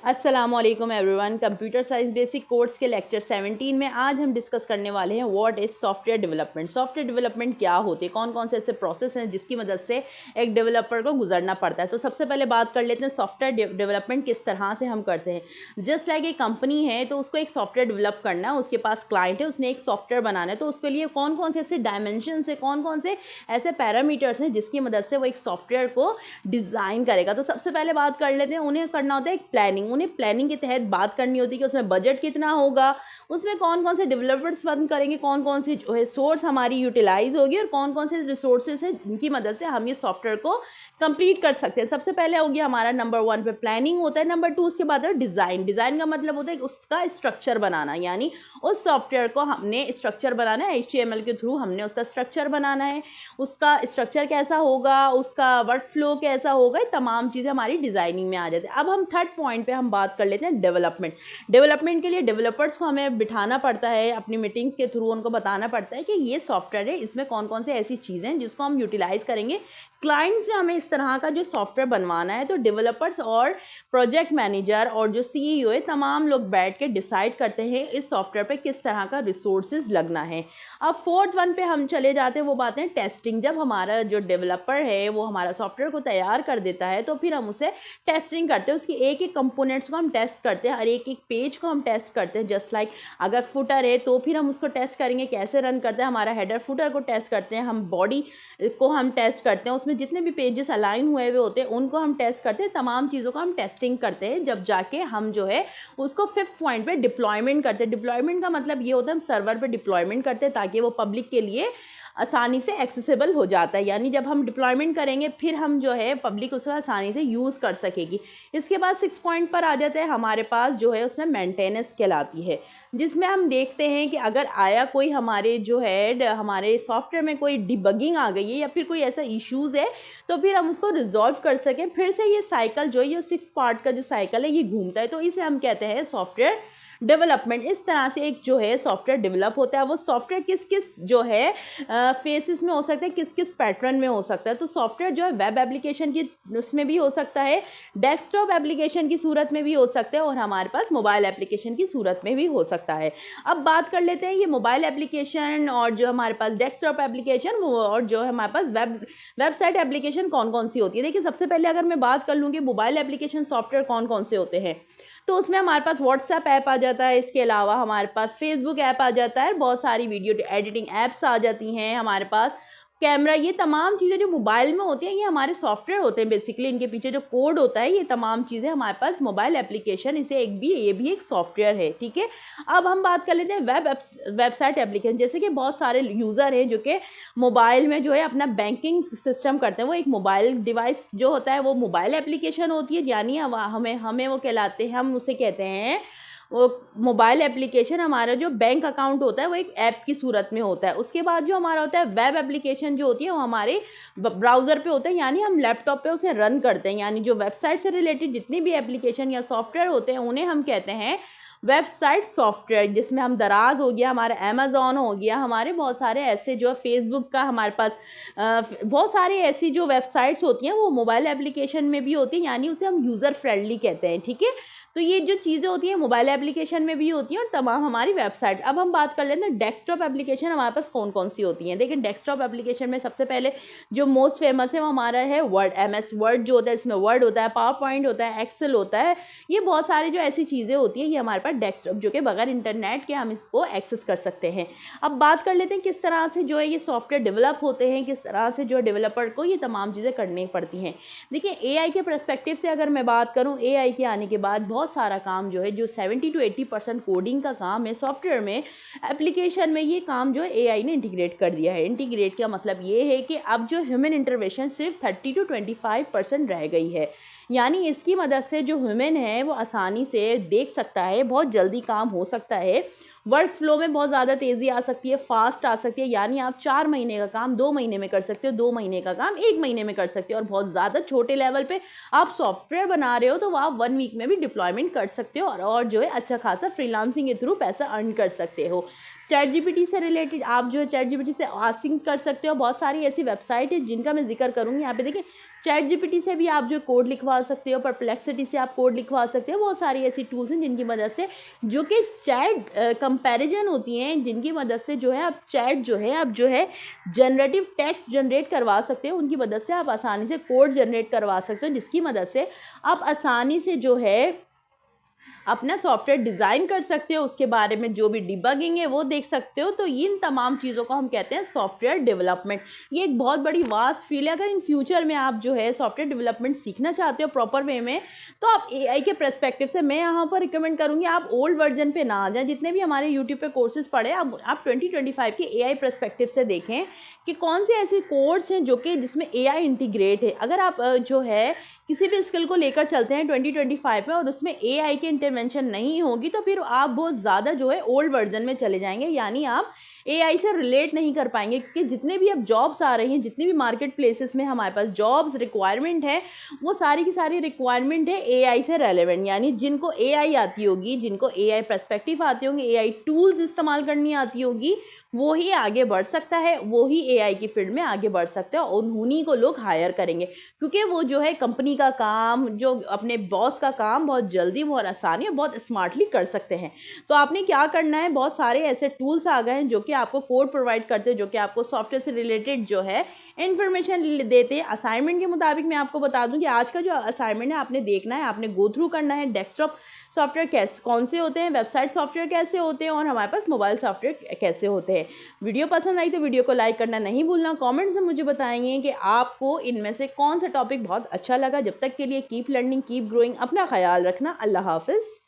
अस्सलामुअलैकुम everyone. Computer science basic course के lecture 17 में आज हम डिस्कस करने वाले हैं what is software development. Software development क्या होते हैं, कौन कौन से ऐसे प्रोसेस हैं जिसकी मदद से एक डेवलपर को गुजरना पड़ता है। तो सबसे पहले बात कर लेते हैं सॉफ्टवेयर डेवलपमेंट किस तरह से हम करते हैं। जस्ट लाइक एक कंपनी है तो उसको एक सॉफ्टवेयर डेवलप करना है, उसके पास क्लाइंट है, उसने एक सॉफ्टवेयर बनाना है, तो उसके लिए कौन कौन से ऐसे डायमेंशन है, कौन कौन से ऐसे पैरामीटर्स हैं जिसकी मदद से वो एक सॉफ्टवेयर को डिज़ाइन करेगा। तो सबसे पहले बात कर लेते हैं, उन्हें करना होता है एक प्लानिंग। उन्हें प्लानिंग के तहत बात करनी होती है कि उसमें बजट कितना होगा, उसमें कौन कौन से डेवलपर्स बंद करेंगे, कौन कौन सी जो है सोर्स हमारी यूटिलाइज होगी और कौन कौन से रिसोर्सेज हैं जिनकी मदद से हम ये सॉफ्टवेयर को कंप्लीट कर सकते हैं। सबसे पहले हो गया हमारा नंबर 1 पे प्लानिंग होता है। नंबर 2 उसके बाद है डिज़ाइन। डिज़ाइन का मतलब होता है उसका स्ट्रक्चर बनाना, यानी उस सॉफ्टवेयर को हमने स्ट्रक्चर बनाना है, HTML के थ्रू हमने उसका स्ट्रक्चर बनाना है। उसका स्ट्रक्चर कैसा होगा, उसका वर्क फ्लो कैसा होगा, ये तमाम चीज़ें हमारी डिज़ाइनिंग में आ जाती है। अब हम थर्ड पॉइंट पे हम बात कर लेते हैं डेवलपमेंट। डेवलपमेंट के लिए डेवलपर्स को हमें बिठाना पड़ता है, अपनी मीटिंग्स के थ्रू उनको बताना पड़ता है कि ये सॉफ्टवेयर है, इसमें कौन कौन से ऐसी चीज़ें हैं जिसको हम यूटिलाइज़ करेंगे। क्लाइंट से हमें इस तरह का जो सॉफ्टवेयर बनवाना है, तो डेवलपर्स और प्रोजेक्ट मैनेजर और जो CEO है, तमाम लोग बैठ के डिसाइड करते हैं इस सॉफ्टवेयर पे किस तरह का रिसोर्सेज लगना है। अब फोर्थ वन पे हम चले जाते हैं, वो बात है टेस्टिंग। जब हमारा जो डेवलपर है वो हमारा सॉफ्टवेयर को तैयार कर देता है तो फिर हम उसे टेस्टिंग करते हैं, उसकी एक एक कंपोनेंट्स को हम टेस्ट करते हैं और एक एक पेज को हम टेस्ट करते हैं। जस्ट लाइक अगर फुटर है तो फिर हम उसको टेस्ट करेंगे कैसे रन करते हैं, हमारा हेडर फुटर को टेस्ट करते हैं, हम बॉडी को हम टेस्ट करते हैं, उसमें जितने भी पेजेस अलाइन हुए हुए होते हैं उनको हम टेस्ट करते हैं, तमाम चीज़ों को हम टेस्टिंग करते हैं। जब जाके हम जो है उसको फिफ्थ पॉइंट पे डिप्लॉयमेंट करते हैं। डिप्लॉयमेंट का मतलब ये होता है हम सर्वर पे डिप्लॉयमेंट करते हैं ताकि वो पब्लिक के लिए आसानी से एक्सेसिबल हो जाता है, यानी जब हम डिप्लॉयमेंट करेंगे फिर हम जो है पब्लिक उसको आसानी से यूज़ कर सकेगी। इसके बाद 6 पॉइंट पर आ जाते हैं, हमारे पास जो है उसमें मेंटेनेंस कहलाती है, जिसमें हम देखते हैं कि अगर आया कोई हमारे जो है हमारे सॉफ्टवेयर में कोई डिबगिंग आ गई है या फिर कोई ऐसा इश्यूज़ है तो फिर हम उसको रिजॉल्व कर सकें। फिर से ये साइकिल जो है, ये 6 पार्ट का जो साइकिल है ये घूमता है, तो इसे हम कहते हैं सॉफ्टवेयर डेवलपमेंट। इस तरह से एक जो है सॉफ्टवेयर डेवलप होता है। वो सॉफ्टवेयर किस किस जो है फेसेस में हो सकता है, किस किस पैटर्न में हो सकता है। तो सॉफ्टवेयर जो है वेब एप्लीकेशन की उसमें भी हो सकता है, डेस्कटॉप एप्लीकेशन की सूरत में भी हो सकता है और हमारे पास मोबाइल एप्लीकेशन की सूरत में भी हो सकता है। अब बात कर लेते हैं ये मोबाइल एप्लीकेशन और जो हमारे पास डेस्कटॉप एप्लीकेशन और जो है हमारे पास वेबसाइट एप्लीकेशन कौन कौन सी होती है। देखिए सबसे पहले अगर मैं बात कर लूँ कि मोबाइल एप्लीकेशन सॉफ्टवेयर कौन कौन से होते हैं, तो उसमें हमारे पास व्हाट्सएप ऐप आ जाता है, इसके अलावा हमारे पास फेसबुक ऐप आ जाता है, बहुत सारी वीडियो एडिटिंग ऐप्स आ जाती हैं, हमारे पास कैमरा, ये तमाम चीज़ें जो मोबाइल में होती हैं ये हमारे सॉफ्टवेयर होते हैं। बेसिकली इनके पीछे जो कोड होता है ये तमाम चीज़ें हमारे पास मोबाइल एप्लीकेशन, इसे ये भी एक सॉफ्टवेयर है, ठीक है। अब हम बात कर लेते हैं वेबसाइट एप्लीकेशन। जैसे कि बहुत सारे यूज़र हैं जो कि मोबाइल में जो है अपना बैंकिंग सिस्टम करते हैं, वो एक मोबाइल डिवाइस जो होता है वो मोबाइल एप्लीकेशन होती है, यानी हमें वो कहलाते हैं, हम उसे कहते हैं वो मोबाइल एप्लीकेशन। हमारा जो बैंक अकाउंट होता है वो एक ऐप की सूरत में होता है। उसके बाद जो हमारा होता है वेब एप्लीकेशन जो होती है वो हमारे ब्राउज़र पे होता है, यानी हम लैपटॉप पे उसे रन करते हैं। यानी जो वेबसाइट से रिलेटेड जितनी भी एप्लीकेशन या सॉफ्टवेयर होते हैं उन्हें हम कहते हैं वेबसाइट सॉफ्टवेयर, जिसमें हम दराज हो गया, हमारा अमेज़ॉन हो गया, हमारे बहुत सारे ऐसे जो फेसबुक का हमारे पास बहुत सारे ऐसी जो वेबसाइट्स होती हैं वो मोबाइल एप्लीकेशन में भी होती हैं, यानी उसे हम यूज़र फ्रेंडली कहते हैं, ठीक है। तो ये जो चीज़ें होती हैं मोबाइल एप्लीकेशन में भी होती हैं और तमाम हमारी वेबसाइट। अब हम बात कर लेते हैं डेस्कटॉप एप्लीकेशन हमारे पास कौन कौन सी होती हैं। देखिए डेस्कटॉप एप्लीकेशन में सबसे पहले जो मोस्ट फेमस है वो हमारा है वर्ड, MS वर्ड जो होता है, इसमें वर्ड होता है, पावर पॉइंट होता है, एक्सेल होता है, ये बहुत सारी जो ऐसी चीज़ें होती हैं ये हमारे पास डेस्कटॉप जो कि बगैर इंटरनेट के हम इसको एक्सेस कर सकते हैं। अब बात कर लेते हैं किस तरह से जो है ये सॉफ्टवेयर डेवलप होते हैं, किस तरह से जो डेवलपर को ये तमाम चीज़ें करनी पड़ती हैं। देखिए AI के पर्सपेक्टिव से अगर मैं बात करूँ, AI के आने के बाद बहुत सारा काम जो है, जो 70 to 80% कोडिंग का काम है सॉफ्टवेयर में, एप्लीकेशन में, ये काम जो है AI ने इंटीग्रेट कर दिया है। इंटीग्रेट का मतलब ये है कि अब जो ह्यूमन इंटरवेंशन सिर्फ 30 to 25% रह गई है, यानी इसकी मदद से जो ह्यूमन है वो आसानी से देख सकता है, बहुत जल्दी काम हो सकता है, वर्क फ्लो में बहुत ज़्यादा तेज़ी आ सकती है, फास्ट आ सकती है, यानी आप 4 महीने का काम 2 महीने में कर सकते हो, 2 महीने का काम 1 महीने में कर सकते हो, और बहुत ज़्यादा छोटे लेवल पे आप सॉफ्टवेयर बना रहे हो तो आप 1 वीक में भी डिप्लॉयमेंट कर सकते हो और जो है अच्छा खासा फ्रीलांसिंग के थ्रू पैसा अर्न कर सकते हो। ChatGPT से रिलेटेड आप जो है ChatGPT से आस्किंग कर सकते हो। बहुत सारी ऐसी वेबसाइट है जिनका मैं जिक्र करूँगी यहाँ पे। देखिए चैट जीपीटी से भी आप जो कोड लिखवा सकते हो, परप्लेक्सिटी से आप कोड लिखवा सकते हो। बहुत सारी ऐसी टूल्स हैं जिनकी मदद से, जो कि चैट कंपैरिजन होती हैं, जिनकी मदद से जो है आप चैट जो है आप जो है जनरेटिव टेक्स्ट जनरेट करवा सकते हो। उनकी मदद से आप आसानी से कोड जनरेट करवा सकते हो, जिसकी मदद से आप आसानी से जो है अपना सॉफ्टवेयर डिज़ाइन कर सकते हो। उसके बारे में जो भी डिबगिंग है वो देख सकते हो। तो इन तमाम चीज़ों को हम कहते हैं सॉफ्टवेयर डेवलपमेंट। ये एक बहुत बड़ी वास्ट फील्ड है। अगर इन फ्यूचर में आप जो है सॉफ्टवेयर डेवलपमेंट सीखना चाहते हो प्रॉपर वे में, तो आप एआई के पर्सपेक्टिव से मैं यहाँ पर रिकमेंड करूँगी आप ओल्ड वर्जन पे ना आ जाएं। जितने भी हमारे यूट्यूब पे कोर्सेज पढ़े, आप 2025 के एआई पर्सपेक्टिव से देखें कि कौन से ऐसे कोर्स हैं जो कि जिसमें एआई इंटीग्रेट है। अगर आप जो है किसी भी स्किल को लेकर चलते हैं 2025 में और उसमें एआई की इंटरवेंशन नहीं होगी, तो फिर आप बहुत ज़्यादा जो है ओल्ड वर्जन में चले जाएंगे, यानी आप एआई से रिलेट नहीं कर पाएंगे। क्योंकि जितने भी अब जॉब्स आ रही हैं, जितने भी मार्केट प्लेसेस में हमारे पास जॉब्स रिक्वायरमेंट है, वो सारी की सारी रिक्वायरमेंट है एआई से रेलेवेंट। यानी जिनको एआई आती होगी, जिनको एआई पर्सपेक्टिव आते होंगे, एआई टूल्स इस्तेमाल करनी आती होगी, वो ही आगे बढ़ सकता है, वो ही एआई की फील्ड में आगे बढ़ सकता है और उन्हीं को लोग हायर करेंगे। क्योंकि वो जो है कंपनी का काम, जो अपने बॉस का काम बहुत जल्दी, बहुत आसानी और बहुत स्मार्टली कर सकते हैं। तो आपने क्या करना है, बहुत सारे ऐसे टूल्स आ गए हैं जो कि आपको कोड प्रोवाइड करते हैं, जो कि आपको सॉफ्टवेयर से रिलेटेड जो है इन्फॉर्मेशन देते हैं। असाइनमेंट के मुताबिक मैं आपको बता दूं कि आज का जो असाइनमेंट है आपने देखना है, आपने गो थ्रू करना है डेस्कटॉप सॉफ्टवेयर कैसे कौन से होते हैं, वेबसाइट सॉफ्टवेयर कैसे होते हैं और हमारे पास मोबाइल सॉफ्टवेयर कैसे होते हैं। वीडियो पसंद आई तो वीडियो को लाइक करना नहीं भूलना। कमेंट्स में मुझे बताएंगे कि आपको इनमें से कौन सा टॉपिक बहुत अच्छा लगा। जब तक के लिए कीप लर्निंग, कीप ग्रोइंग, अपना ख्याल रखना। अल्लाह हाफिज़।